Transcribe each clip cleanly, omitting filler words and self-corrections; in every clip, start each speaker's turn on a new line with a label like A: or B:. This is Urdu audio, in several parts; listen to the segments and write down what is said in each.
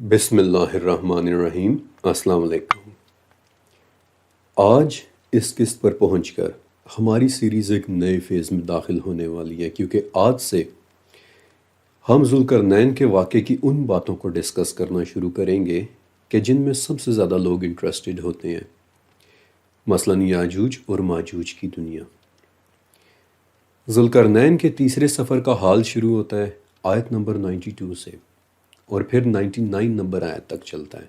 A: بسم اللہ الرحمن الرحیم۔ السلام علیکم۔ آج اس قسط پر پہنچ کر ہماری سیریز ایک نئے فیز میں داخل ہونے والی ہے، کیونکہ آج سے ہم ذوالقرنین کے واقعے کی ان باتوں کو ڈسکس کرنا شروع کریں گے کہ جن میں سب سے زیادہ لوگ انٹرسٹڈ ہوتے ہیں، مثلاً یاجوج اور ماجوج کی دنیا۔ ذوالقرنین کے تیسرے سفر کا حال شروع ہوتا ہے آیت نمبر 92 سے، اور پھر 99 نمبر آیت تک چلتا ہے۔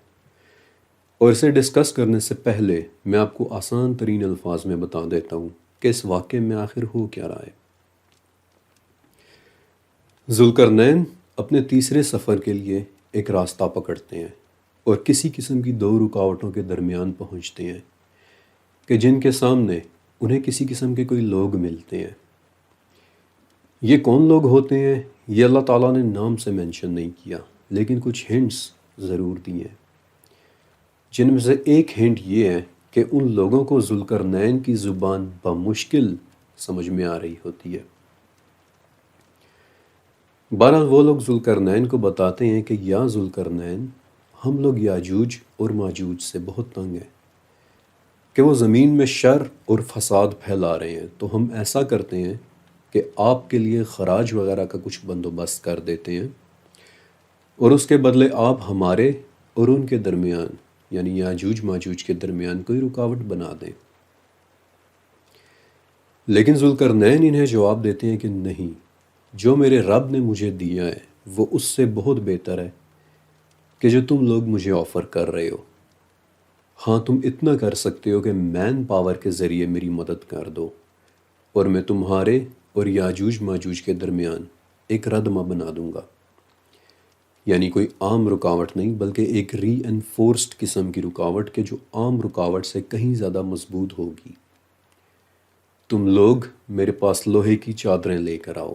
A: اور اسے ڈسکس کرنے سے پہلے میں آپ کو آسان ترین الفاظ میں بتا دیتا ہوں کہ اس واقعے میں آخر ہو کیا رہا ہے۔ ذوالقرنین اپنے تیسرے سفر کے لیے ایک راستہ پکڑتے ہیں اور کسی قسم کی دو رکاوٹوں کے درمیان پہنچتے ہیں کہ جن کے سامنے انہیں کسی قسم کے کوئی لوگ ملتے ہیں۔ یہ کون لوگ ہوتے ہیں یہ اللہ تعالیٰ نے نام سے مینشن نہیں کیا، لیکن کچھ ہنٹس ضرور دیے ہیں، جن میں سے ایک ہنٹ یہ ہے کہ ان لوگوں کو ذوالقرنین کی زبان بمشکل سمجھ میں آ رہی ہوتی ہے۔ بہرحال وہ لوگ ذوالقرنین کو بتاتے ہیں کہ یا ذوالقرنین، ہم لوگ یاجوج اور ماجوج سے بہت تنگ ہیں کہ وہ زمین میں شر اور فساد پھیلا رہے ہیں، تو ہم ایسا کرتے ہیں کہ آپ کے لیے خراج وغیرہ کا کچھ بندوبست کر دیتے ہیں، اور اس کے بدلے آپ ہمارے اور ان کے درمیان یعنی یاجوج ماجوج کے درمیان کوئی رکاوٹ بنا دیں۔ لیکن ذوالقرنین انہیں جواب دیتے ہیں کہ نہیں، جو میرے رب نے مجھے دیا ہے وہ اس سے بہت بہتر ہے کہ جو تم لوگ مجھے آفر کر رہے ہو۔ ہاں، تم اتنا کر سکتے ہو کہ مین پاور کے ذریعے میری مدد کر دو، اور میں تمہارے اور یاجوج ماجوج کے درمیان ایک ردمہ بنا دوں گا، یعنی کوئی عام رکاوٹ نہیں بلکہ ایک ری انفورسڈ قسم کی رکاوٹ کہ جو عام رکاوٹ سے کہیں زیادہ مضبوط ہوگی۔ تم لوگ میرے پاس لوہے کی چادریں لے کر آؤ۔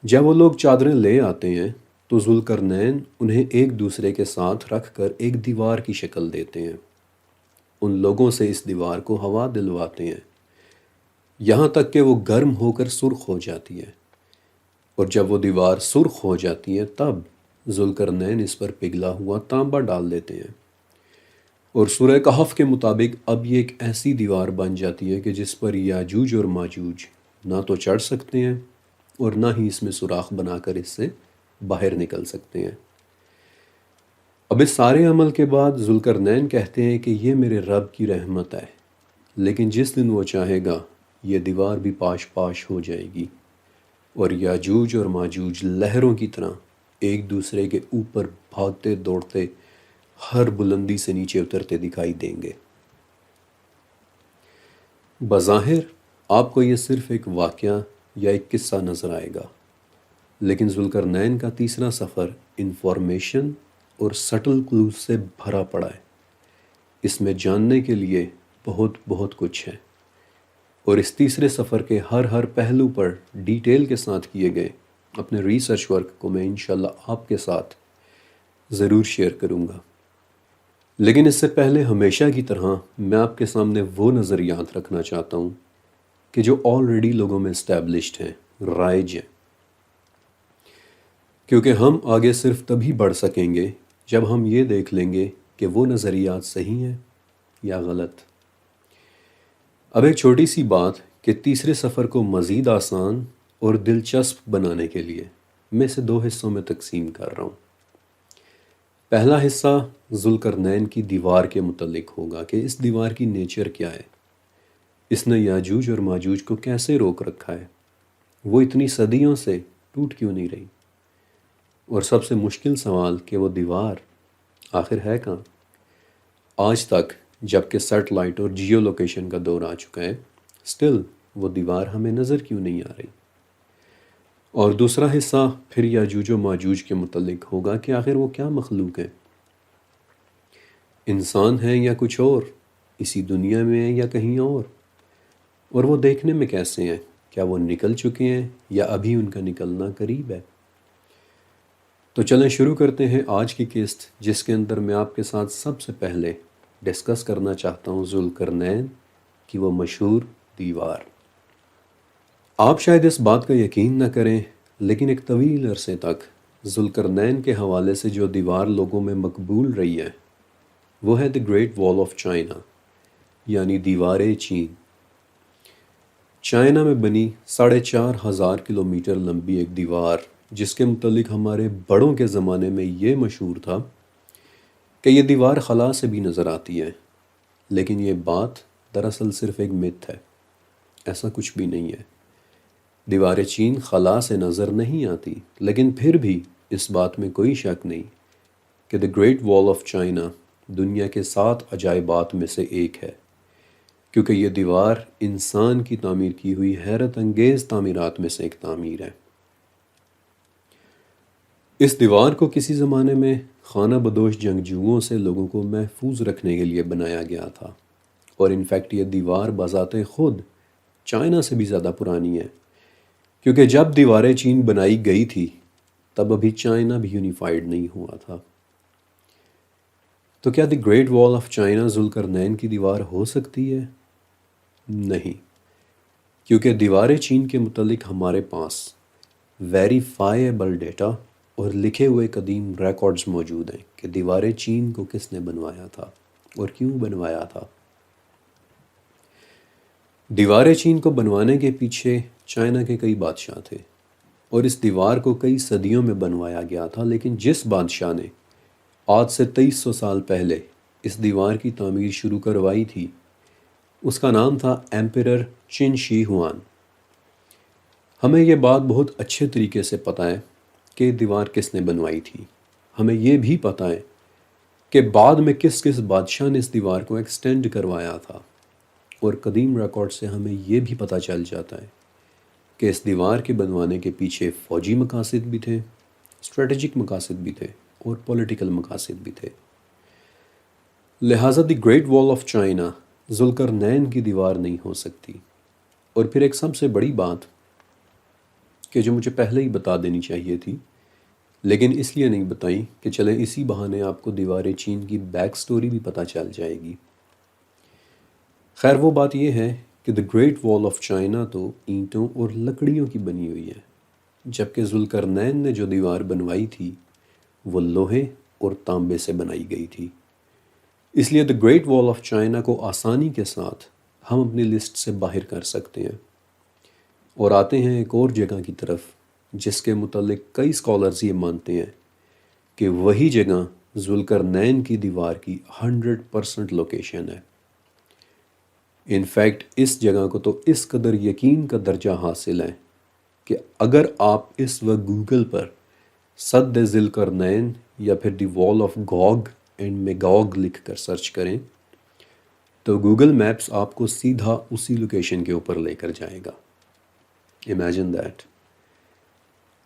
A: جب وہ لوگ چادریں لے آتے ہیں تو ذوالقرنین انہیں ایک دوسرے کے ساتھ رکھ کر ایک دیوار کی شکل دیتے ہیں، ان لوگوں سے اس دیوار کو ہوا دلواتے ہیں، یہاں تک کہ وہ گرم ہو کر سرخ ہو جاتی ہے، اور جب وہ دیوار سرخ ہو جاتی ہے تب ذوالقرنین اس پر پگھلا ہوا تانبا ڈال دیتے ہیں، اور سورہ کہف کے مطابق اب یہ ایک ایسی دیوار بن جاتی ہے کہ جس پر یاجوج اور ماجوج نہ تو چڑھ سکتے ہیں اور نہ ہی اس میں سوراخ بنا کر اس سے باہر نکل سکتے ہیں۔ اب اس سارے عمل کے بعد ذوالقرنین کہتے ہیں کہ یہ میرے رب کی رحمت ہے، لیکن جس دن وہ چاہے گا یہ دیوار بھی پاش پاش ہو جائے گی، اور یاجوج اور ماجوج لہروں کی طرح ایک دوسرے کے اوپر بھاگتے دوڑتے ہر بلندی سے نیچے اترتے دکھائی دیں گے۔ بظاہر آپ کو یہ صرف ایک واقعہ یا ایک قصہ نظر آئے گا، لیکن ذوالقرنین کا تیسرا سفر انفارمیشن اور سٹل کلوز سے بھرا پڑا ہے۔ اس میں جاننے کے لیے بہت بہت کچھ ہے، اور اس تیسرے سفر کے ہر پہلو پر ڈیٹیل کے ساتھ کیے گئے اپنے ریسرچ ورک کو میں انشاءاللہ آپ کے ساتھ ضرور شیئر کروں گا۔ لیکن اس سے پہلے ہمیشہ کی طرح میں آپ کے سامنے وہ نظریات رکھنا چاہتا ہوں کہ جو آلریڈی لوگوں میں اسٹیبلشڈ ہیں، رائج ہیں، کیونکہ ہم آگے صرف تبھی بڑھ سکیں گے جب ہم یہ دیکھ لیں گے کہ وہ نظریات صحیح ہیں یا غلط۔ اب ایک چھوٹی سی بات کہ تیسرے سفر کو مزید آسان اور دلچسپ بنانے کے لیے میں اسے دو حصوں میں تقسیم کر رہا ہوں۔ پہلا حصہ ذوالقرنین کی دیوار کے متعلق ہوگا کہ اس دیوار کی نیچر کیا ہے، اس نے یاجوج اور ماجوج کو کیسے روک رکھا ہے، وہ اتنی صدیوں سے ٹوٹ کیوں نہیں رہی، اور سب سے مشکل سوال کہ وہ دیوار آخر ہے کہاں۔ آج تک جب کہ سیٹلائٹ اور جیو لوکیشن کا دور آ چکا ہے، سٹل وہ دیوار ہمیں نظر کیوں نہیں آ رہی۔ اور دوسرا حصہ پھر یاجوج و ماجوج کے متعلق ہوگا کہ آخر وہ کیا مخلوق ہے، انسان ہیں یا کچھ اور، اسی دنیا میں ہیں یا کہیں اور وہ دیکھنے میں کیسے ہیں، کیا وہ نکل چکے ہیں یا ابھی ان کا نکلنا قریب ہے۔ تو چلیں شروع کرتے ہیں آج کی قسط، جس کے اندر میں آپ کے ساتھ سب سے پہلے ڈسکس کرنا چاہتا ہوں ذوالقرنین کی وہ مشہور دیوار۔ آپ شاید اس بات کا یقین نہ کریں، لیکن ایک طویل عرصے تک ذوالقرنین کے حوالے سے جو دیوار لوگوں میں مقبول رہی ہے وہ ہے دی گریٹ وال آف چائنا، یعنی دیوار چین۔ چائنا میں بنی 4,500 کلومیٹر لمبی ایک دیوار، جس کے متعلق ہمارے بڑوں کے زمانے میں یہ مشہور تھا کہ یہ دیوار خلا سے بھی نظر آتی ہے، لیکن یہ بات دراصل صرف ایک متھ ہے، ایسا کچھ بھی نہیں ہے۔ دیوار چین خلا سے نظر نہیں آتی، لیکن پھر بھی اس بات میں کوئی شک نہیں کہ دی گریٹ وال آف چائنا دنیا کے 7 عجائبات میں سے ایک ہے، کیونکہ یہ دیوار انسان کی تعمیر کی ہوئی حیرت انگیز تعمیرات میں سے ایک تعمیر ہے۔ اس دیوار کو کسی زمانے میں خانہ بدوش جنگجوؤں سے لوگوں کو محفوظ رکھنے کے لیے بنایا گیا تھا، اور انفیکٹ یہ دیوار بذات خود چائنا سے بھی زیادہ پرانی ہے، کیونکہ جب دیوار چین بنائی گئی تھی تب ابھی چائنا بھی یونیفائڈ نہیں ہوا تھا۔ تو کیا دی گریٹ وال آف چائنا ذوالقرنین کی دیوار ہو سکتی ہے؟ نہیں، کیونکہ دیوار چین کے متعلق ہمارے پاس ویریفائیبل ڈیٹا اور لکھے ہوئے قدیم ریکارڈز موجود ہیں کہ دیوار چین کو کس نے بنوایا تھا اور کیوں بنوایا تھا۔ دیوار چین کو بنوانے کے پیچھے چائنا کے کئی بادشاہ تھے، اور اس دیوار کو کئی صدیوں میں بنوایا گیا تھا، لیکن جس بادشاہ نے آج سے 2300 سال پہلے اس دیوار کی تعمیر شروع کروائی تھی اس کا نام تھا ایمپیرر چن شی ہوان۔ ہمیں یہ بات بہت اچھے طریقے سے پتہ ہے کہ دیوار کس نے بنوائی تھی۔ ہمیں یہ بھی پتہ ہے کہ بعد میں کس کس بادشاہ نے اس دیوار کو ایکسٹینڈ کروایا تھا، اور قدیم ریکارڈ سے ہمیں یہ بھی پتہ چل جاتا ہے کہ اس دیوار کے بنوانے کے پیچھے فوجی مقاصد بھی تھے، اسٹریٹجک مقاصد بھی تھے، اور پولیٹیکل مقاصد بھی تھے۔ لہٰذا دی گریٹ وال آف چائنا ذوالقرنین کی دیوار نہیں ہو سکتی۔ اور پھر ایک سب سے بڑی بات کہ جو مجھے پہلے ہی بتا دینی چاہیے تھی، لیکن اس لیے نہیں بتائی کہ چلیں اسی بہانے آپ کو دیوار چین کی بیک سٹوری بھی پتہ چل جائے گی۔ خیر، وہ بات یہ ہے کہ دی گریٹ وال آف چائنا تو اینٹوں اور لکڑیوں کی بنی ہوئی ہے، جبکہ ذوالقرنین نے جو دیوار بنوائی تھی وہ لوہے اور تانبے سے بنائی گئی تھی۔ اس لیے دی گریٹ وال آف چائنا کو آسانی کے ساتھ ہم اپنی لسٹ سے باہر کر سکتے ہیں، اور آتے ہیں ایک اور جگہ کی طرف جس کے متعلق کئی سکالرز یہ مانتے ہیں کہ وہی جگہ ذوالقرنین کی دیوار کی 100% لوکیشن ہے۔ انفیکٹ اس جگہ کو تو اس قدر یقین کا درجہ حاصل ہے کہ اگر آپ اس وقت گوگل پر سد ذوالقرنین یا پھر دی وال آف گوگ اینڈ میگوگ لکھ کر سرچ کریں تو گوگل میپس آپ کو سیدھا اسی لوکیشن کے اوپر لے کر جائے گا۔ Imagine that.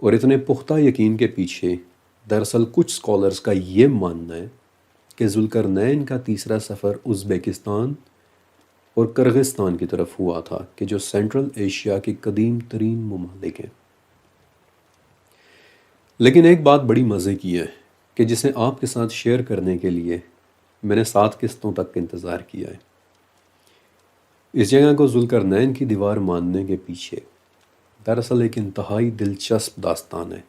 A: اور اتنے پختہ یقین کے پیچھے دراصل کچھ سکالرز کا یہ ماننا ہے کہ ذوالقرنین کا تیسرا سفر ازبیکستان اور کرغستان کی طرف ہوا تھا، کہ جو سینٹرل ایشیا کے قدیم ترین ممالک ہیں۔ لیکن ایک بات بڑی مزے کی ہے کہ جسے آپ کے ساتھ شیئر کرنے کے لیے میں نے 7 قسطوں تک انتظار کیا ہے۔ اس جگہ کو ذوالقرنین کی دیوار ماننے کے پیچھے دراصل ایک انتہائی دلچسپ داستان ہے،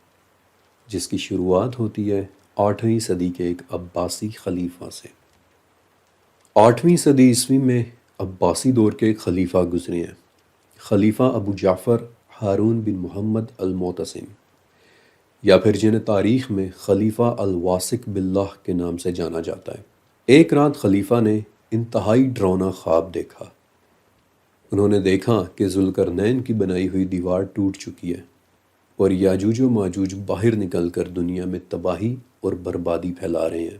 A: جس کی شروعات ہوتی ہے 8ویں صدی کے ایک عباسی خلیفہ سے۔ 8ویں صدی عیسوی میں عباسی دور کے ایک خلیفہ گزرے ہیں، خلیفہ ابو جعفر ہارون بن محمد المعتصم، یا پھر جنہیں تاریخ میں خلیفہ الواثق باللہ کے نام سے جانا جاتا ہے۔ ایک رات خلیفہ نے انتہائی ڈراؤنا خواب دیکھا۔ انہوں نے دیکھا کہ ذوالقرنین کی بنائی ہوئی دیوار ٹوٹ چکی ہے، اور یاجوج و ماجوج باہر نکل کر دنیا میں تباہی اور بربادی پھیلا رہے ہیں۔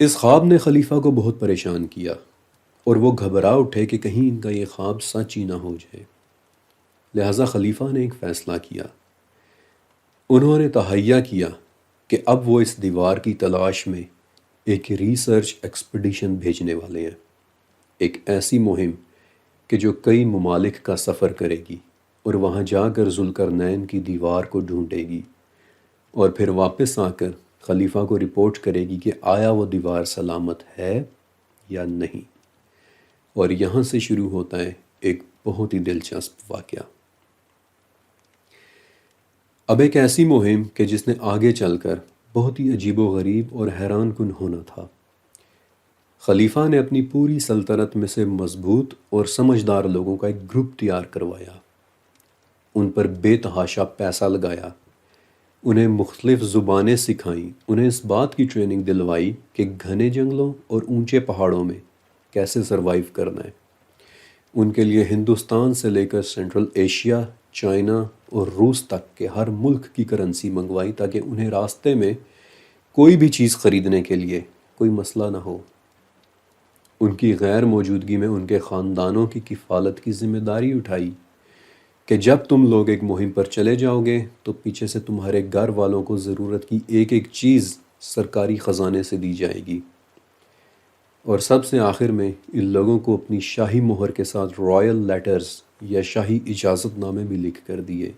A: اس خواب نے خلیفہ کو بہت پریشان کیا، اور وہ گھبرا اٹھے کہ کہیں ان کا یہ خواب سچ ہی نہ ہو جائے۔ لہٰذا خلیفہ نے ایک فیصلہ کیا۔ انہوں نے تہیہ کیا کہ اب وہ اس دیوار کی تلاش میں ایک ریسرچ ایکسپیڈیشن بھیجنے والے ہیں، ایک ایسی مہم کہ جو کئی ممالک کا سفر کرے گی اور وہاں جا کر ذوالقرنین کی دیوار کو ڈھونڈے گی، اور پھر واپس آ کر خلیفہ کو رپورٹ کرے گی کہ آیا وہ دیوار سلامت ہے یا نہیں۔ اور یہاں سے شروع ہوتا ہے ایک بہت ہی دلچسپ واقعہ۔ اب ایک ایسی مہم کہ جس نے آگے چل کر بہت ہی عجیب و غریب اور حیران کن ہونا تھا۔ خلیفہ نے اپنی پوری سلطنت میں سے مضبوط اور سمجھدار لوگوں کا ایک گروپ تیار کروایا، ان پر بے تحاشا پیسہ لگایا، انہیں مختلف زبانیں سکھائیں، انہیں اس بات کی ٹریننگ دلوائی کہ گھنے جنگلوں اور اونچے پہاڑوں میں کیسے سروائیو کرنا ہے۔ ان کے لیے ہندوستان سے لے کر سینٹرل ایشیا، چائنا اور روس تک کے ہر ملک کی کرنسی منگوائی تاکہ انہیں راستے میں کوئی بھی چیز خریدنے کے لیے کوئی مسئلہ نہ ہو۔ ان کی غیر موجودگی میں ان کے خاندانوں کی کفالت کی ذمہ داری اٹھائی کہ جب تم لوگ ایک مہم پر چلے جاؤ گے تو پیچھے سے تمہارے گھر والوں کو ضرورت کی ایک ایک چیز سرکاری خزانے سے دی جائے گی۔ اور سب سے آخر میں ان لوگوں کو اپنی شاہی مہر کے ساتھ رائل لیٹرز یا شاہی اجازت نامے بھی لکھ کر دیے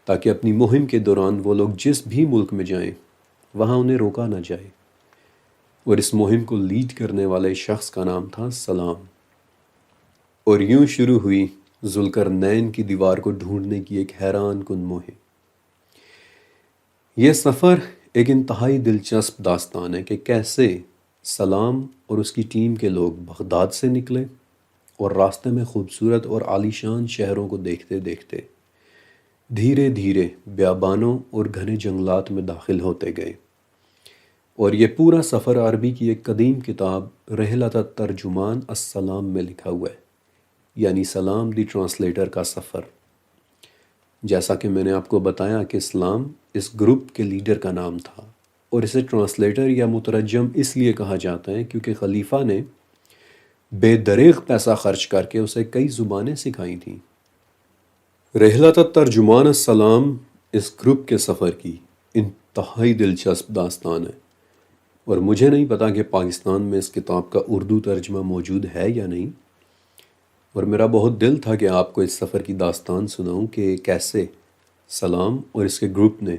A: تاکہ اپنی مہم کے دوران وہ لوگ جس بھی ملک میں جائیں وہاں انہیں روکا نہ جائے۔ اور اس مہم کو لیڈ کرنے والے شخص کا نام تھا سلام۔ اور یوں شروع ہوئی ذوالقرنین کی دیوار کو ڈھونڈنے کی ایک حیران کن مہم۔ یہ سفر ایک انتہائی دلچسپ داستان ہے کہ کیسے سلام اور اس کی ٹیم کے لوگ بغداد سے نکلے اور راستے میں خوبصورت اور عالیشان شہروں کو دیکھتے دیکھتے دھیرے دھیرے بیابانوں اور گھنے جنگلات میں داخل ہوتے گئے۔ اور یہ پورا سفر عربی کی ایک قدیم کتاب رحلۃ الترجمان السلام میں لکھا ہوا ہے، یعنی سلام دی ٹرانسلیٹر کا سفر۔ جیسا کہ میں نے آپ کو بتایا کہ سلام اس گروپ کے لیڈر کا نام تھا، اور اسے ٹرانسلیٹر یا مترجم اس لیے کہا جاتا ہے کیونکہ خلیفہ نے بے دریغ پیسہ خرچ کر کے اسے کئی زبانیں سکھائی تھیں۔ رحلۃ الترجمان السلام اس گروپ کے سفر کی انتہائی دلچسپ داستان ہے، اور مجھے نہیں پتا کہ پاکستان میں اس کتاب کا اردو ترجمہ موجود ہے یا نہیں، اور میرا بہت دل تھا کہ آپ کو اس سفر کی داستان سناؤں کہ کیسے سلام اور اس کے گروپ نے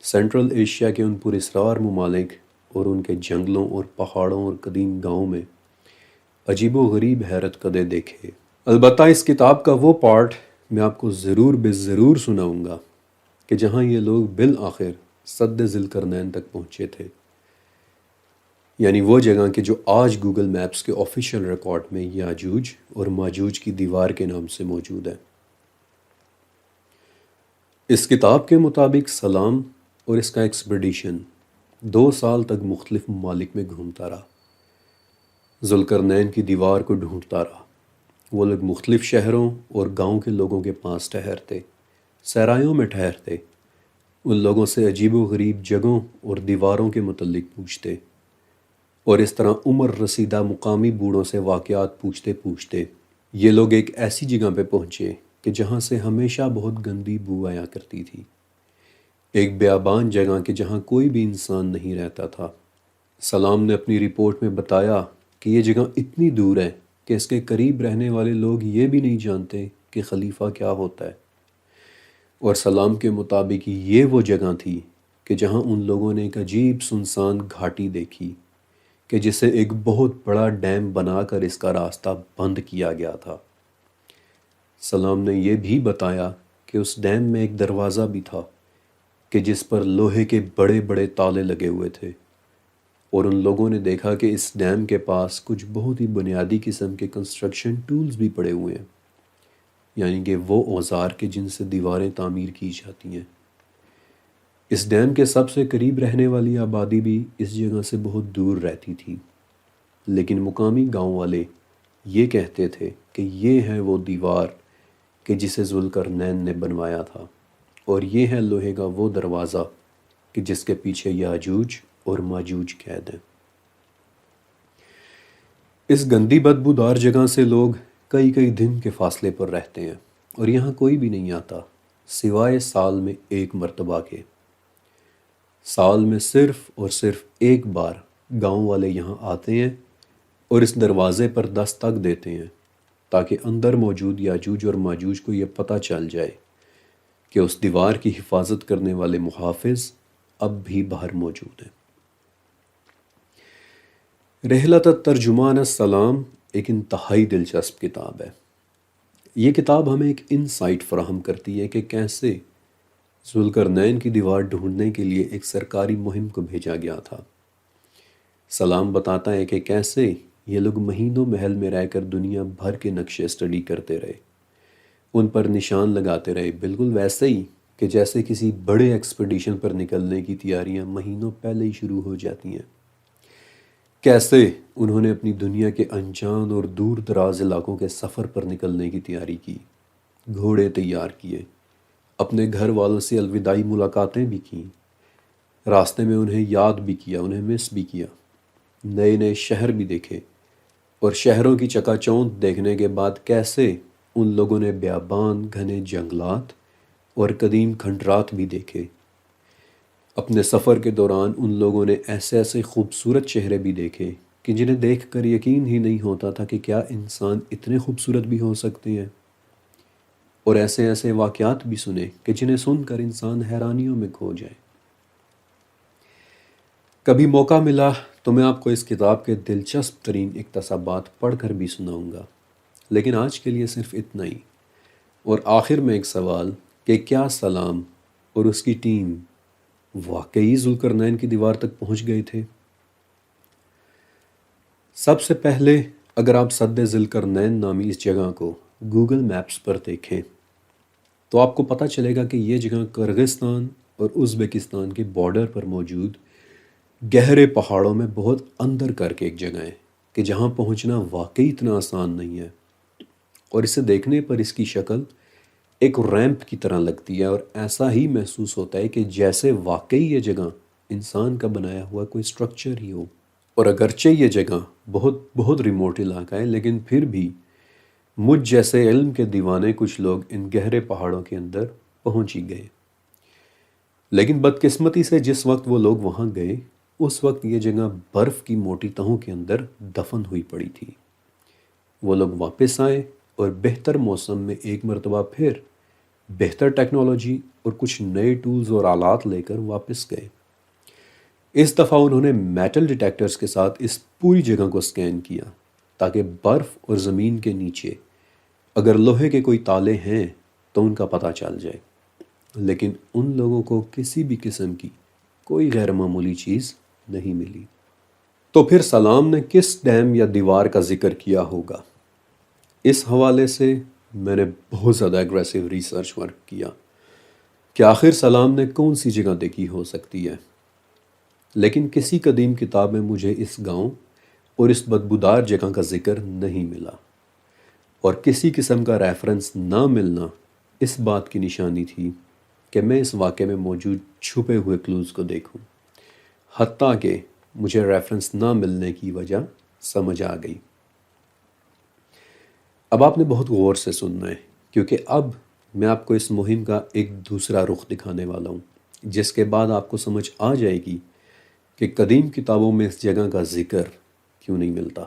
A: سینٹرل ایشیا کے ان پراسرار ممالک اور ان کے جنگلوں اور پہاڑوں اور قدیم گاؤں میں عجیب و غریب حیرت کدے دیکھے۔ البتہ اس کتاب کا وہ پارٹ میں آپ کو ضرور سناؤں گا کہ جہاں یہ لوگ بالآخر سد ذوالقرنین تک پہنچے تھے، یعنی وہ جگہ کہ جو آج گوگل میپس کے آفیشیل ریکارڈ میں یاجوج اور ماجوج کی دیوار کے نام سے موجود ہے۔ اس کتاب کے مطابق سلام اور اس کا ایکسپیڈیشن 2 سال تک مختلف ممالک میں گھومتا رہا، ذوالقرنین کی دیوار کو ڈھونڈتا رہا۔ وہ لوگ مختلف شہروں اور گاؤں کے لوگوں کے پاس ٹھہرتے، سرایوں میں ٹھہرتے، ان لوگوں سے عجیب و غریب جگہوں اور دیواروں کے متعلق پوچھتے، اور اس طرح عمر رسیدہ مقامی بوڑھوں سے واقعات پوچھتے پوچھتے یہ لوگ ایک ایسی جگہ پہ پہنچے کہ جہاں سے ہمیشہ بہت گندی بو آیا کرتی تھی، ایک بیابان جگہ کہ جہاں کوئی بھی انسان نہیں رہتا تھا۔ سلام نے اپنی رپورٹ میں بتایا کہ یہ جگہ اتنی دور ہے کہ اس کے قریب رہنے والے لوگ یہ بھی نہیں جانتے کہ خلیفہ کیا ہوتا ہے، اور سلام کے مطابق یہ وہ جگہ تھی کہ جہاں ان لوگوں نے ایک عجیب سنسان گھاٹی دیکھی کہ جسے ایک بہت بڑا ڈیم بنا کر اس کا راستہ بند کیا گیا تھا۔ سلام نے یہ بھی بتایا کہ اس ڈیم میں ایک دروازہ بھی تھا کہ جس پر لوہے کے بڑے بڑے تالے لگے ہوئے تھے، اور ان لوگوں نے دیکھا کہ اس ڈیم کے پاس کچھ بہت ہی بنیادی قسم کے کنسٹرکشن ٹولز بھی پڑے ہوئے ہیں، یعنی کہ وہ اوزار کہ جن سے دیواریں تعمیر کی جاتی ہیں۔ اس ڈیم کے سب سے قریب رہنے والی آبادی بھی اس جگہ سے بہت دور رہتی تھی، لیکن مقامی گاؤں والے یہ کہتے تھے کہ یہ ہے وہ دیوار کہ جسے ذوالقرنین نے بنوایا تھا، اور یہ ہے لوہے کا وہ دروازہ کہ جس کے پیچھے یاجوج اور ماجوج قید ہیں۔ اس گندی بدبودار جگہ سے لوگ کئی کئی دن کے فاصلے پر رہتے ہیں، اور یہاں کوئی بھی نہیں آتا سوائے سال میں ایک مرتبہ کے۔ سال میں صرف اور صرف ایک بار گاؤں والے یہاں آتے ہیں اور اس دروازے پر دستک دیتے ہیں تاکہ اندر موجود یاجوج اور ماجوج کو یہ پتہ چل جائے کہ اس دیوار کی حفاظت کرنے والے محافظ اب بھی باہر موجود ہیں۔ رحلۃ الترجمان السلام ایک انتہائی دلچسپ کتاب ہے۔ یہ کتاب ہمیں ایک انسائٹ فراہم کرتی ہے کہ کیسے ذوالقرنین کی دیوار ڈھونڈنے کے لیے ایک سرکاری مہم کو بھیجا گیا تھا۔ سلام بتاتا ہے کہ کیسے یہ لوگ مہینوں محل میں رہ کر دنیا بھر کے نقشے اسٹڈی کرتے رہے، ان پر نشان لگاتے رہے، بالکل ویسے ہی کہ جیسے کسی بڑے ایکسپیڈیشن پر نکلنے کی تیاریاں مہینوں پہلے ہی شروع ہو جاتی ہیں۔ کیسے انہوں نے اپنی دنیا کے انجان اور دور دراز علاقوں کے سفر پر نکلنے کی تیاری کی، گھوڑے تیار کیے، اپنے گھر والوں سے الوداعی ملاقاتیں بھی کیں، راستے میں انہیں یاد بھی کیا، انہیں مس بھی کیا، نئے نئے شہر بھی دیکھے، اور شہروں کی چکا چوند دیکھنے کے بعد کیسے ان لوگوں نے بیابان، گھنے جنگلات اور قدیم کھنڈرات بھی دیکھے۔ اپنے سفر کے دوران ان لوگوں نے ایسے ایسے خوبصورت چہرے بھی دیکھے کہ جنہیں دیکھ کر یقین ہی نہیں ہوتا تھا کہ کیا انسان اتنے خوبصورت بھی ہو سکتے ہیں، اور ایسے ایسے واقعات بھی سنے کہ جنہیں سن کر انسان حیرانیوں میں کھو جائے۔ کبھی موقع ملا تو میں آپ کو اس کتاب کے دلچسپ ترین اقتباسات پڑھ کر بھی سناؤں گا، لیکن آج کے لیے صرف اتنا ہی۔ اور آخر میں ایک سوال کہ کیا سلام اور اس کی ٹیم واقعی ذوالقرنین کی دیوار تک پہنچ گئے تھے؟ سب سے پہلے اگر آپ سد ذوالقرنین نامی اس جگہ کو گوگل میپس پر دیکھیں تو آپ کو پتہ چلے گا کہ یہ جگہ کرغستان اور ازبکستان کے بارڈر پر موجود گہرے پہاڑوں میں بہت اندر کر کے ایک جگہ ہے کہ جہاں پہنچنا واقعی اتنا آسان نہیں ہے، اور اسے دیکھنے پر اس کی شکل ایک ریمپ کی طرح لگتی ہے، اور ایسا ہی محسوس ہوتا ہے کہ جیسے واقعی یہ جگہ انسان کا بنایا ہوا کوئی سٹرکچر ہی ہو۔ اور اگرچہ یہ جگہ بہت بہت ریموٹ علاقہ ہے، لیکن پھر بھی مجھ جیسے علم کے دیوانے کچھ لوگ ان گہرے پہاڑوں کے اندر پہنچ ہی گئے۔ لیکن بدقسمتی سے جس وقت وہ لوگ وہاں گئے اس وقت یہ جگہ برف کی موٹی تہوں کے اندر دفن ہوئی پڑی تھی۔ وہ لوگ واپس آئے اور بہتر موسم میں ایک مرتبہ پھر بہتر ٹیکنالوجی اور کچھ نئے ٹولز اور آلات لے کر واپس گئے۔ اس دفعہ انہوں نے میٹل ڈیٹیکٹرز کے ساتھ اس پوری جگہ کو سکین کیا تاکہ برف اور زمین کے نیچے اگر لوہے کے کوئی تالے ہیں تو ان کا پتہ چل جائے، لیکن ان لوگوں کو کسی بھی قسم کی کوئی غیر معمولی چیز نہیں ملی۔ تو پھر سلام نے کس ڈیم یا دیوار کا ذکر کیا ہوگا؟ اس حوالے سے میں نے بہت زیادہ ایگریسو ریسرچ ورک کیا کہ آخر سلام نے کون سی جگہ دیکھی ہو سکتی ہے، لیکن کسی قدیم کتاب میں مجھے اس گاؤں اور اس بدبودار جگہ کا ذکر نہیں ملا، اور کسی قسم کا ریفرنس نہ ملنا اس بات کی نشانی تھی کہ میں اس واقعے میں موجود چھپے ہوئے کلوز کو دیکھوں، حتیٰ کہ مجھے ریفرنس نہ ملنے کی وجہ سمجھ آ گئی۔ اب آپ نے بہت غور سے سننا ہے، کیونکہ اب میں آپ کو اس مہم کا ایک دوسرا رخ دکھانے والا ہوں، جس کے بعد آپ کو سمجھ آ جائے گی کہ قدیم کتابوں میں اس جگہ کا ذکر کیوں نہیں ملتا۔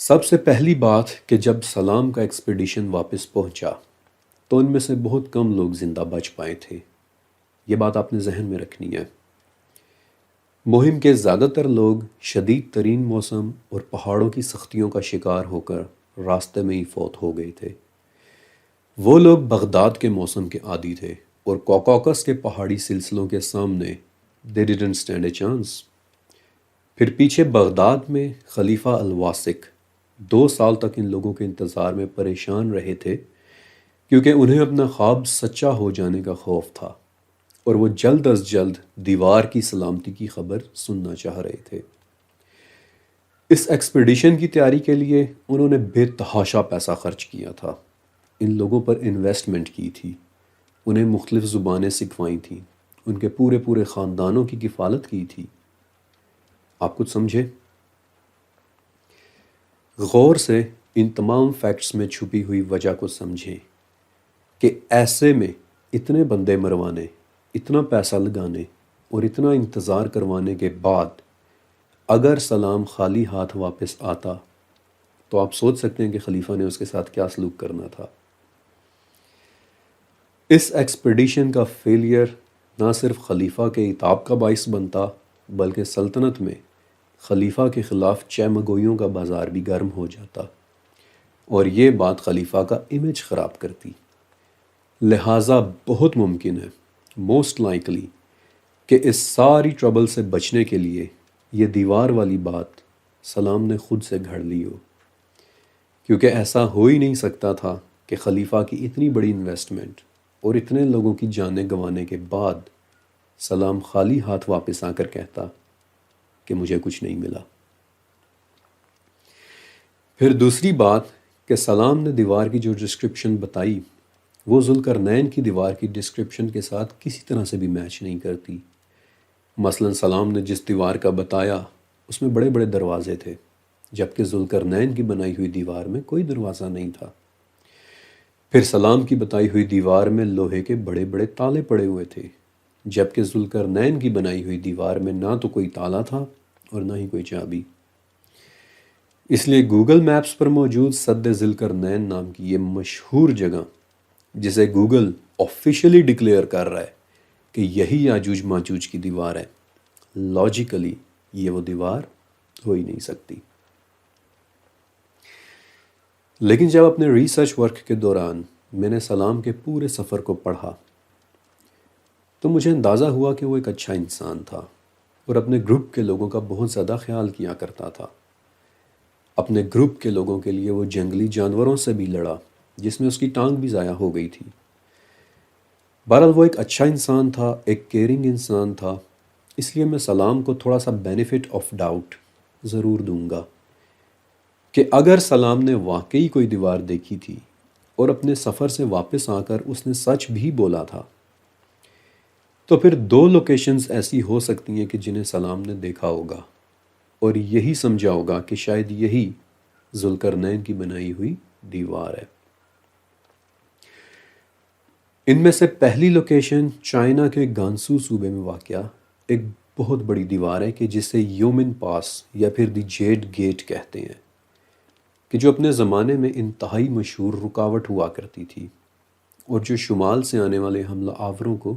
A: سب سے پہلی بات کہ جب سلام کا ایکسپیڈیشن واپس پہنچا تو ان میں سے بہت کم لوگ زندہ بچ پائے تھے، یہ بات آپ نے ذہن میں رکھنی ہے۔ مہم کے زیادہ تر لوگ شدید ترین موسم اور پہاڑوں کی سختیوں کا شکار ہو کر راستے میں ہی فوت ہو گئے تھے۔ وہ لوگ بغداد کے موسم کے عادی تھے اور کوکاکس کے پہاڑی سلسلوں کے سامنے they didn't stand a chance۔ پھر پیچھے بغداد میں خلیفہ الواسق 2 سال تک ان لوگوں کے انتظار میں پریشان رہے تھے، کیونکہ انہیں اپنا خواب سچا ہو جانے کا خوف تھا اور وہ جلد از جلد دیوار کی سلامتی کی خبر سننا چاہ رہے تھے۔ اس ایکسپیڈیشن کی تیاری کے لیے انہوں نے بے تحاشا پیسہ خرچ کیا تھا، ان لوگوں پر انویسٹمنٹ کی تھی، انہیں مختلف زبانیں سکھوائی تھیں، ان کے پورے پورے خاندانوں کی کفالت کی تھی۔ آپ کچھ سمجھے؟ غور سے ان تمام فیکٹس میں چھپی ہوئی وجہ کو سمجھیں کہ ایسے میں اتنے بندے مروانے، اتنا پیسہ لگانے اور اتنا انتظار کروانے کے بعد اگر سلام خالی ہاتھ واپس آتا تو آپ سوچ سکتے ہیں کہ خلیفہ نے اس کے ساتھ کیا سلوک کرنا تھا۔ اس ایکسپیڈیشن کا فیلئر نہ صرف خلیفہ کے عتاب کا باعث بنتا بلکہ سلطنت میں خلیفہ کے خلاف چہمگوئیوں کا بازار بھی گرم ہو جاتا، اور یہ بات خلیفہ کا امیج خراب کرتی۔ لہٰذا بہت ممکن ہے، موسٹ لائکلی، کہ اس ساری ٹربل سے بچنے کے لیے یہ دیوار والی بات سلام نے خود سے گھڑ لی ہو، کیونکہ ایسا ہو ہی نہیں سکتا تھا کہ خلیفہ کی اتنی بڑی انویسٹمنٹ اور اتنے لوگوں کی جانیں گنوانے کے بعد سلام خالی ہاتھ واپس آ کر کہتا کہ مجھے کچھ نہیں ملا۔ پھر دوسری بات کہ سلام نے دیوار کی جو ڈسکرپشن بتائی وہ ذوالقرنین کی دیوار کی ڈسکرپشن کے ساتھ کسی طرح سے بھی میچ نہیں کرتی۔ مثلا سلام نے جس دیوار کا بتایا اس میں بڑے بڑے دروازے تھے، جبکہ ذوالقرنین کی بنائی ہوئی دیوار میں کوئی دروازہ نہیں تھا۔ پھر سلام کی بتائی ہوئی دیوار میں لوہے کے بڑے بڑے تالے پڑے ہوئے تھے، جبکہ ذوالقرنین کی بنائی ہوئی دیوار میں نہ تو کوئی تالا تھا اور نہ ہی کوئی چابی۔ اس لیے گوگل میپس پر موجود سد ذی القرنین نام کی یہ مشہور جگہ، جسے گوگل آفیشلی ڈکلیئر کر رہا ہے کہ یہی یاجوج ماجوج کی دیوار ہے، لاجیکلی یہ وہ دیوار ہو ہی نہیں سکتی۔ لیکن جب اپنے ریسرچ ورک کے دوران میں نے سلام کے پورے سفر کو پڑھا تو مجھے اندازہ ہوا کہ وہ ایک اچھا انسان تھا اور اپنے گروپ کے لوگوں کا بہت زیادہ خیال کیا کرتا تھا۔ اپنے گروپ کے لوگوں کے لیے وہ جنگلی جانوروں سے بھی لڑا، جس میں اس کی ٹانگ بھی ضائع ہو گئی تھی۔ بہرحال وہ ایک اچھا انسان تھا، ایک کیئرنگ انسان تھا، اس لیے میں سلام کو تھوڑا سا بینیفٹ آف ڈاؤٹ ضرور دوں گا کہ اگر سلام نے واقعی کوئی دیوار دیکھی تھی اور اپنے سفر سے واپس آ کر اس نے سچ بھی بولا تھا، تو پھر دو لوکیشنز ایسی ہو سکتی ہیں کہ جنہیں سلام نے دیکھا ہوگا اور یہی سمجھا ہوگا کہ شاید یہی ذوالقرنین کی بنائی ہوئی دیوار ہے۔ ان میں سے پہلی لوکیشن چائنا کے گانسو صوبے میں واقع ایک بہت بڑی دیوار ہے کہ جسے یومن پاس یا پھر دی جیڈ گیٹ کہتے ہیں، کہ جو اپنے زمانے میں انتہائی مشہور رکاوٹ ہوا کرتی تھی اور جو شمال سے آنے والے حملہ آوروں کو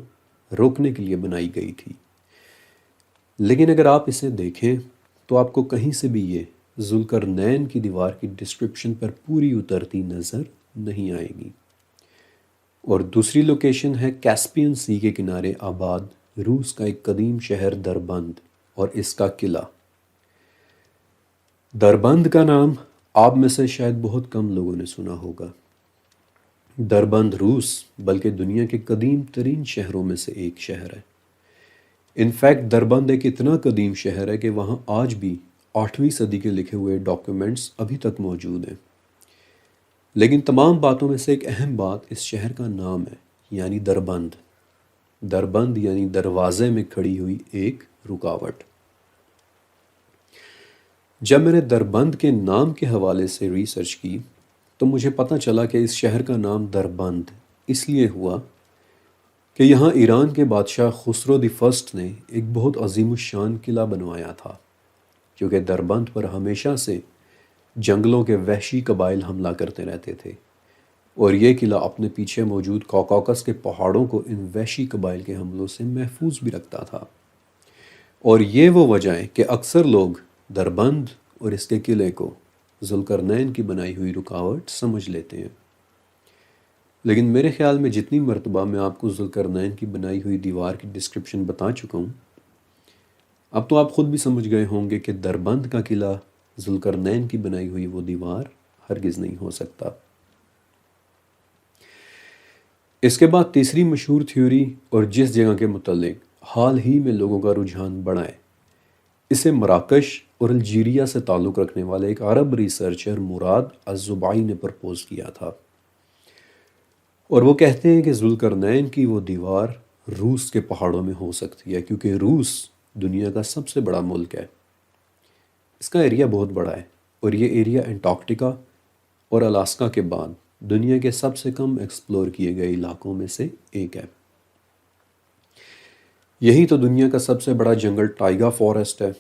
A: روکنے کے لیے بنائی گئی تھی۔ لیکن اگر آپ اسے دیکھیں تو آپ کو کہیں سے بھی یہ ذوالقرنین کی دیوار کی ڈسکرپشن پر پوری اترتی نظر نہیں آئے گی۔ اور دوسری لوکیشن ہے کیسپین سی کے کنارے آباد روس کا ایک قدیم شہر دربند اور اس کا قلعہ۔ دربند کا نام آپ میں سے شاید بہت کم لوگوں نے سنا ہوگا۔ دربند روس بلکہ دنیا کے قدیم ترین شہروں میں سے ایک شہر ہے۔ انفیکٹ دربند ایک اتنا قدیم شہر ہے کہ وہاں آج بھی 8ویں صدی کے لکھے ہوئے ڈاکیومنٹس ابھی تک موجود ہیں۔ لیکن تمام باتوں میں سے ایک اہم بات اس شہر کا نام ہے، یعنی دربند۔ دربند یعنی دروازے میں کھڑی ہوئی ایک رکاوٹ۔ جب میں نے دربند کے نام کے حوالے سے ریسرچ کی تو مجھے پتہ چلا کہ اس شہر کا نام دربند اس لیے ہوا کہ یہاں ایران کے بادشاہ خسرو دی فرسٹ نے ایک بہت عظیم الشان قلعہ بنوایا تھا، کیونکہ دربند پر ہمیشہ سے جنگلوں کے وحشی قبائل حملہ کرتے رہتے تھے اور یہ قلعہ اپنے پیچھے موجود کوکاکس کے پہاڑوں کو ان وحشی قبائل کے حملوں سے محفوظ بھی رکھتا تھا۔ اور یہ وہ وجہ ہے کہ اکثر لوگ دربند اور اس کے قلعے کو ذوالقرنین کی بنائی ہوئی رکاوٹ سمجھ لیتے ہیں۔ لیکن میرے خیال میں جتنی مرتبہ میں آپ کو ذوالقرنین کی بنائی ہوئی دیوار کی ڈسکرپشن بتا چکا ہوں، اب تو آپ خود بھی سمجھ گئے ہوں گے کہ دربند کا قلعہ ذوالقرنین کی بنائی ہوئی وہ دیوار ہرگز نہیں ہو سکتا۔ اس کے بعد تیسری مشہور تھیوری اور جس جگہ کے متعلق حال ہی میں لوگوں کا رجحان بڑھا ہے، اسے مراکش اور الجیریا سے تعلق رکھنے والے ایک عرب ریسرچر مراد الزباعی نے پرپوز کیا تھا، اور وہ کہتے ہیں کہ ذوالقرنین کی وہ دیوار روس کے پہاڑوں میں ہو سکتی ہے، کیونکہ روس دنیا کا سب سے بڑا ملک ہے۔ اس کا ایریا بہت بڑا ہے اور یہ ایریا انٹارکٹیکا اور الاسکا کے بعد دنیا کے سب سے کم ایکسپلور کیے گئے علاقوں میں سے ایک ہے۔ یہی تو دنیا کا سب سے بڑا جنگل ٹائیگا فارسٹ ہے،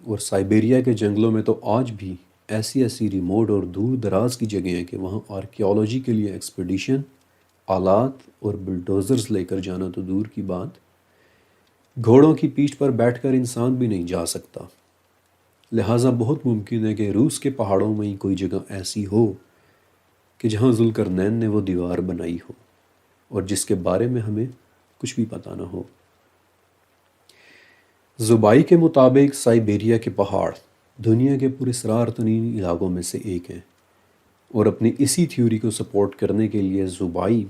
A: اور سائبیریا کے جنگلوں میں تو آج بھی ایسی ریموٹ اور دور دراز کی جگہیں ہیں کہ وہاں آرکیالوجی کے لیے ایکسپیڈیشن، آلات اور بلڈوزرز لے کر جانا تو دور کی بات، گھوڑوں کی پیٹھ پر بیٹھ کر انسان بھی نہیں جا سکتا۔ لہٰذا بہت ممکن ہے کہ روس کے پہاڑوں میں ہی کوئی جگہ ایسی ہو کہ جہاں ذوالقرنین نے وہ دیوار بنائی ہو۔ اور جس کے بارے میں ہمیں کچھ بھی پتہ نہ ہو۔ زوبائی کے مطابق سائبیریا کے پہاڑ دنیا کے پراسرار ترین علاقوں میں سے ایک ہیں، اور اپنی اسی تھیوری کو سپورٹ کرنے کے لیے زوبائی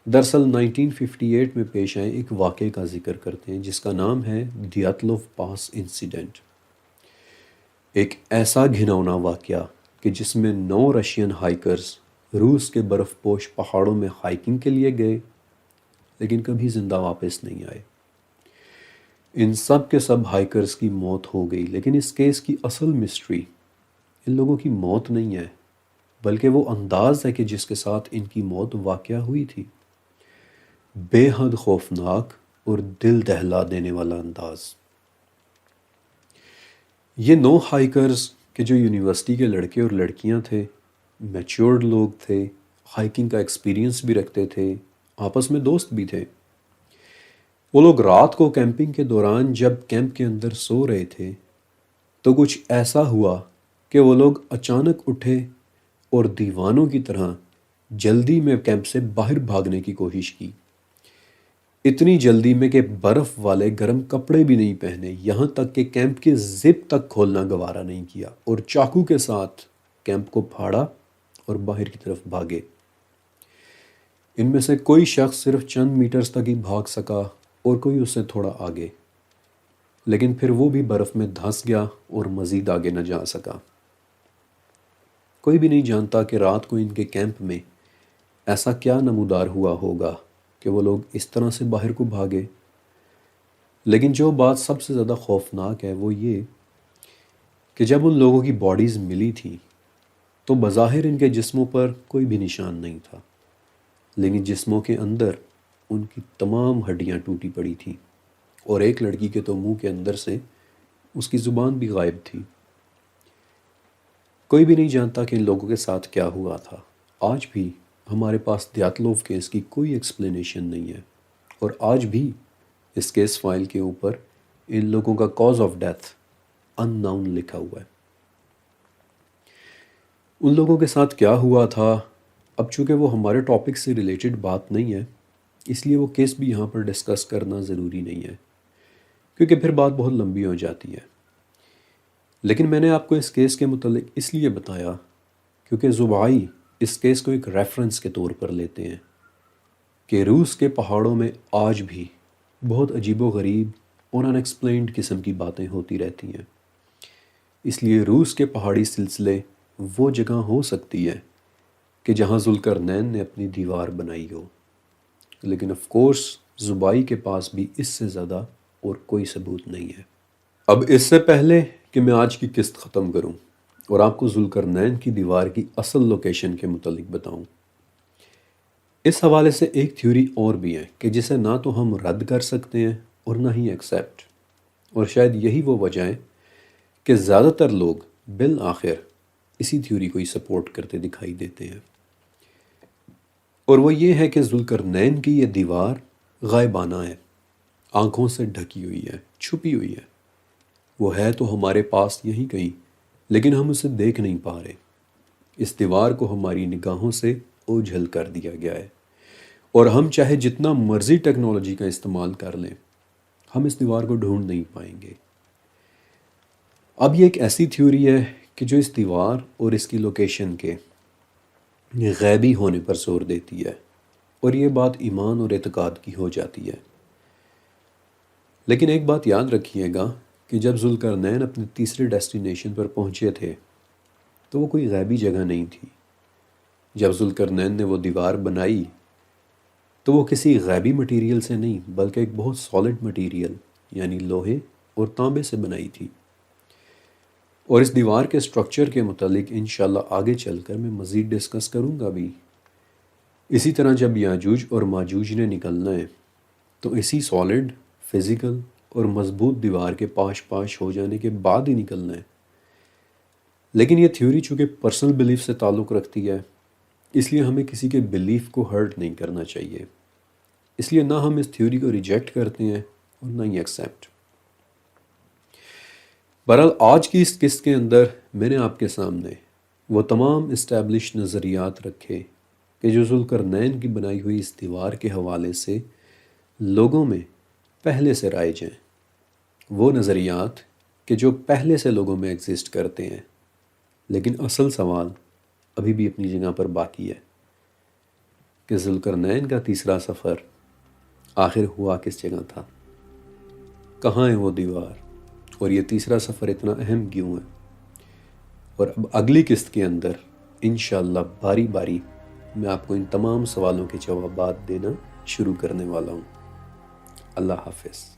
A: دراصل 1958 میں پیش آئے ایک واقعے کا ذکر کرتے ہیں جس کا نام ہے دیاتلوف پاس انسیڈنٹ۔ ایک ایسا گھناؤنا واقعہ کہ جس میں 9 رشین ہائیکرز روس کے برف پوش پہاڑوں میں ہائیکنگ کے لیے گئے لیکن کبھی زندہ واپس نہیں آئے۔ ان سب کے سب ہائیکرز کی موت ہو گئی، لیکن اس کیس کی اصل مسٹری ان لوگوں کی موت نہیں ہے بلکہ وہ انداز ہے کہ جس کے ساتھ ان کی موت واقع ہوئی تھی۔ بے حد خوفناک اور دل دہلا دینے والا انداز۔ یہ 9 ہائیکرز کہ جو یونیورسٹی کے لڑکے اور لڑکیاں تھے، میچورڈ لوگ تھے، ہائیکنگ کا ایکسپیرینس بھی رکھتے تھے، آپس میں دوست بھی تھے۔ وہ لوگ رات کو کیمپنگ کے دوران جب کیمپ کے اندر سو رہے تھے تو کچھ ایسا ہوا کہ وہ لوگ اچانک اٹھے اور دیوانوں کی طرح جلدی میں کیمپ سے باہر بھاگنے کی کوشش کی، اتنی جلدی میں کہ برف والے گرم کپڑے بھی نہیں پہنے، یہاں تک کہ کیمپ کے زپ تک کھولنا گوارا نہیں کیا، اور چاقو کے ساتھ کیمپ کو پھاڑا اور باہر کی طرف بھاگے۔ ان میں سے کوئی شخص صرف چند میٹرز تک ہی بھاگ سکا اور کوئی اس سے تھوڑا آگے، لیکن پھر وہ بھی برف میں دھنس گیا اور مزید آگے نہ جا سکا۔ کوئی بھی نہیں جانتا کہ رات کو ان کے کیمپ میں ایسا کیا نمودار ہوا ہوگا کہ وہ لوگ اس طرح سے باہر کو بھاگے۔ لیکن جو بات سب سے زیادہ خوفناک ہے وہ یہ کہ جب ان لوگوں کی باڈیز ملی تھی تو بظاہر ان کے جسموں پر کوئی بھی نشان نہیں تھا، لیکن جسموں کے اندر ان کی تمام ہڈیاں ٹوٹی پڑی تھیں، اور ایک لڑکی کے تو منہ کے اندر سے اس کی زبان بھی غائب تھی۔ کوئی بھی نہیں جانتا کہ ان لوگوں کے ساتھ کیا ہوا تھا۔ آج بھی ہمارے پاس دیاتلوف کیس کی کوئی ایکسپلینیشن نہیں ہے، اور آج بھی اس کیس فائل کے اوپر ان لوگوں کا cause of death unknown لکھا ہوا ہے۔ ان لوگوں کے ساتھ کیا ہوا تھا، اب چونکہ وہ ہمارے ٹاپک سے ریلیٹڈ بات نہیں ہے اس لیے وہ کیس بھی یہاں پر ڈسکس کرنا ضروری نہیں ہے، کیونکہ پھر بات بہت لمبی ہو جاتی ہے۔ لیکن میں نے آپ کو اس کیس کے متعلق اس لیے بتایا کیونکہ زوبائی اس کیس کو ایک ریفرنس کے طور پر لیتے ہیں کہ روس کے پہاڑوں میں آج بھی بہت عجیب و غریب اور ان ایکسپلینڈ قسم کی باتیں ہوتی رہتی ہیں۔ اس لیے روس کے پہاڑی سلسلے وہ جگہ ہو سکتی ہے کہ جہاں ذوالقرنین نے اپنی دیوار بنائی ہو، لیکن آف کورس زوبائی کے پاس بھی اس سے زیادہ اور کوئی ثبوت نہیں ہے۔ اب اس سے پہلے کہ میں آج کی قسط ختم کروں اور آپ کو ذوالقرنین کی دیوار کی اصل لوکیشن کے متعلق بتاؤں، اس حوالے سے ایک تھیوری اور بھی ہے کہ جسے نہ تو ہم رد کر سکتے ہیں اور نہ ہی ایکسیپٹ، اور شاید یہی وہ وجہ ہے کہ زیادہ تر لوگ بالآخر اسی تھیوری کو ہی سپورٹ کرتے دکھائی دیتے ہیں، اور وہ یہ ہے کہ ذوالقرنین کی یہ دیوار غائبانہ ہے، آنکھوں سے ڈھکی ہوئی ہے، چھپی ہوئی ہے۔ وہ ہے تو ہمارے پاس یہیں کہیں، لیکن ہم اسے دیکھ نہیں پا رہے۔ اس دیوار کو ہماری نگاہوں سے اوجھل کر دیا گیا ہے، اور ہم چاہے جتنا مرضی ٹیکنالوجی کا استعمال کر لیں ہم اس دیوار کو ڈھونڈ نہیں پائیں گے۔ اب یہ ایک ایسی تھیوری ہے کہ جو اس دیوار اور اس کی لوکیشن کے غیبی ہونے پر زور دیتی ہے، اور یہ بات ایمان اور اعتقاد کی ہو جاتی ہے۔ لیکن ایک بات یاد رکھیے گا کہ جب ذوالقرنین اپنے تیسرے ڈیسٹینیشن پر پہنچے تھے تو وہ کوئی غیبی جگہ نہیں تھی۔ جب ذوالقرنین نے وہ دیوار بنائی تو وہ کسی غیبی مٹیریل سے نہیں بلکہ ایک بہت سالڈ مٹیریل یعنی لوہے اور تانبے سے بنائی تھی، اور اس دیوار کے سٹرکچر کے متعلق انشاءاللہ آگے چل کر میں مزید ڈسکس کروں گا بھی۔ اسی طرح جب یاجوج اور ماجوج نے نکلنا ہے تو اسی سالڈ، فزیکل اور مضبوط دیوار کے پاش پاش ہو جانے کے بعد ہی نکلنا ہے۔ لیکن یہ تھیوری چونکہ پرسنل بلیف سے تعلق رکھتی ہے اس لیے ہمیں کسی کے بلیف کو ہرٹ نہیں کرنا چاہیے، اس لیے نہ ہم اس تھیوری کو ریجیکٹ کرتے ہیں اور نہ ہی ایکسیپٹ۔ بہرحال آج کی اس قسط کے اندر میں نے آپ کے سامنے وہ تمام اسٹیبلش نظریات رکھے کہ جو ذوالقرنین کی بنائی ہوئی اس دیوار کے حوالے سے لوگوں میں پہلے سے رائج ہیں، وہ نظریات کہ جو پہلے سے لوگوں میں ایگزسٹ کرتے ہیں، لیکن اصل سوال ابھی بھی اپنی جگہ پر باقی ہے کہ ذوالقرنین کا تیسرا سفر آخر ہوا کس جگہ تھا، کہاں ہے وہ دیوار، اور یہ تیسرا سفر اتنا اہم کیوں ہے۔ اور اب اگلی قسط کے اندر انشاءاللہ باری باری میں آپ کو ان تمام سوالوں کے جوابات دینا شروع کرنے والا ہوں۔ اللہ حافظ۔